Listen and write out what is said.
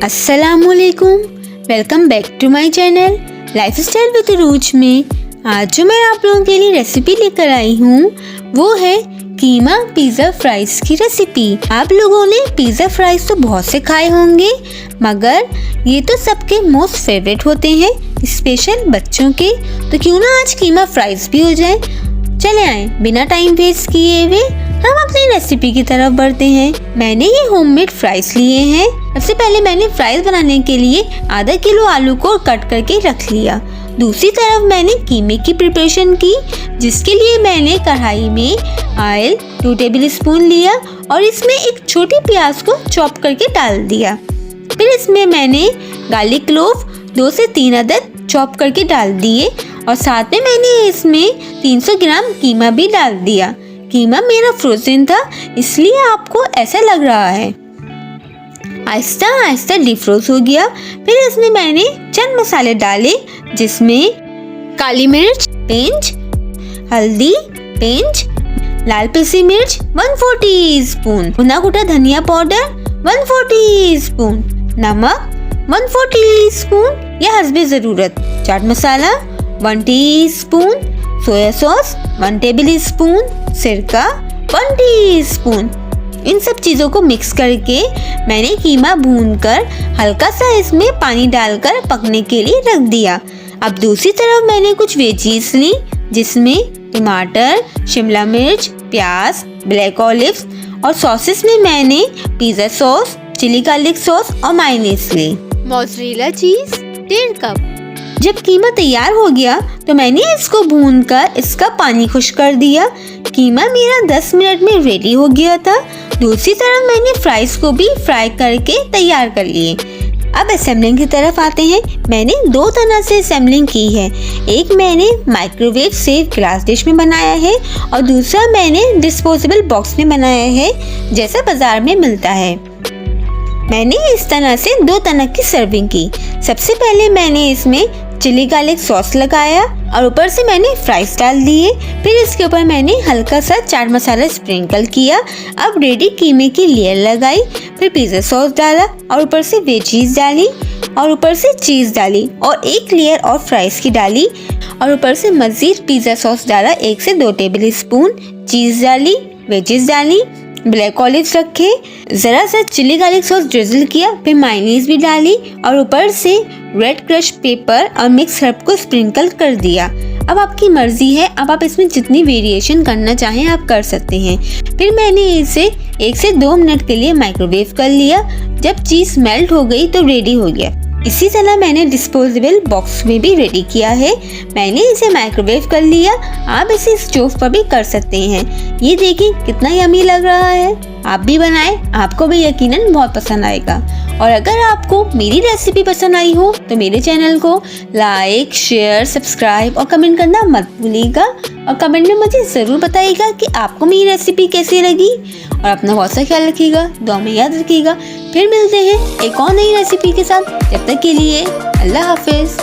अस्सलामुअलैकुम, welcome back to my channel lifestyle with रूज में। आज जो मैं आप लोगों के लिए रेसिपी लेकर आई हूँ वो है कीमा पिज़्ज़ा फ्राइज़ की रेसिपी। आप लोगों ने पिज़्ज़ा फ्राइज़ तो बहुत से खाए होंगे, मगर ये तो सबके मोस्ट फेवरेट होते हैं, स्पेशल बच्चों के। तो क्यों ना आज कीमा फ्राइज़ भी हो जाए। चले आए बिना टाइम वेस्ट किए हुए हम अपनी रेसिपी की तरफ बढ़ते हैं। मैंने ये होममेड फ्राइज लिए हैं। सबसे पहले मैंने फ्राइज बनाने के लिए आधा किलो आलू को कट करके रख लिया। दूसरी तरफ मैंने कीमे की प्रिपरेशन की, जिसके लिए मैंने कढ़ाई में ऑयल 2 टेबल स्पून लिया और इसमें एक छोटी प्याज को चॉप करके डाल दिया। फिर इसमें मैंने गार्लिक क्लोव 2 से 3 अदद चॉप करके डाल दिए और साथ में मैंने इसमें 300 ग्राम कीमा भी डाल दिया। कीमा मेरा फ्रोजन था, इसलिए आपको ऐसा लग रहा है। आहिस्ता आहिस्ता डिफ्रोज हो गया। फिर इसमें मैंने चंद मसाले डाले, जिसमें काली मिर्च पिंच, हल्दी पिंच, लाल पिसी मिर्च 1/4 टीस्पून, भुना कुटा धनिया पाउडर 1/4 टीस्पून, नमक 1/4 टीस्पून या हस्बे ज़रूरत, chaat masala 1 teaspoon, soya sauce 1 table spoon, सिरका 1 टीस्पून। इन सब चीज़ों को मिक्स करके मैंने कीमा भूनकर हल्का सा इसमें पानी डालकर पकने के लिए रख दिया। अब दूसरी तरफ मैंने कुछ वेजीज ली, जिसमें टमाटर, शिमला मिर्च, प्याज, ब्लैक ऑलिव्स और सॉसेस में मैंने pizza sauce, chilli garlic sauce और मायोनीज ली। Mozzarella cheese 1.5 cup. जब कीमा तैयार हो गया तो मैंने इसको भूनकर इसका पानी खुश्क कर दिया। कीमा मेरा 10 मिनट में रेडी हो गया था। दूसरी तरफ मैंने फ्राइज को भी फ्राई करके तैयार कर लिए। अब असेंबलिंग की तरफ आते हैं। मैंने 2 तरह से असेंबलिंग की है। एक मैंने माइक्रोवेव सेफ ग्लास डिश में बनाया है और दूसरा मैंने डिस्पोजेबल बॉक्स में बनाया है, जैसा बाजार में मिलता है। मैंने इस तरह से 2 तरह की सर्विंग की। सबसे पहले मैंने इसमें चिली गार्लिक सॉस लगाया और ऊपर से मैंने फ्राइज डाल दिए। फिर इसके ऊपर मैंने हल्का सा चाट मसाला स्प्रिंकल किया। अब रेडी कीमे की लेयर लगाई, फिर पिज़्ज़ा सॉस डाला और ऊपर से वेजीज डाली और ऊपर से चीज़ डाली और एक लेयर और फ्राइज की डाली और ऊपर से मज़ीद पिज़्ज़ा सॉस डाला 1 से 2 टेबल स्पून, चीज़ डाली, वेजीज डाली, ब्लैक ऑलिव्स रखे, ज़रा सा चिली गार्लिक सॉस ड्रिजल किया, फिर मायोनीज भी डाली और ऊपर से रेड क्रश पेपर और मिक्स हर्ब को स्प्रिंकल कर दिया। अब आपकी मर्जी है, अब आप इसमें जितनी वेरिएशन करना चाहें आप कर सकते हैं। फिर मैंने इसे 1 से 2 मिनट के लिए माइक्रोवेव कर लिया। जब चीज़ मेल्ट हो गई तो रेडी हो गया। इसी तरह मैंने डिस्पोजेबल बॉक्स में भी रेडी किया है। मैंने इसे माइक्रोवेव कर लिया। आप इसे स्टोव पर भी कर सकते हैं। ये देखिए कितना यम्मी लग रहा है। आप भी बनाएं, आपको भी यकीनन बहुत पसंद आएगा। और अगर आपको मेरी रेसिपी पसंद आई हो तो मेरे चैनल को लाइक, शेयर, सब्सक्राइब और कमेंट करना मत भूलिएगा। और कमेंट में मुझे ज़रूर बताइएगा कि आपको मेरी रेसिपी कैसी लगी। और अपना बहुत सा ख्याल रखिएगा, दुआ में याद रखिएगा। फिर मिलते हैं एक और नई रेसिपी के साथ। जब तक के लिए अल्लाह हाफिज़।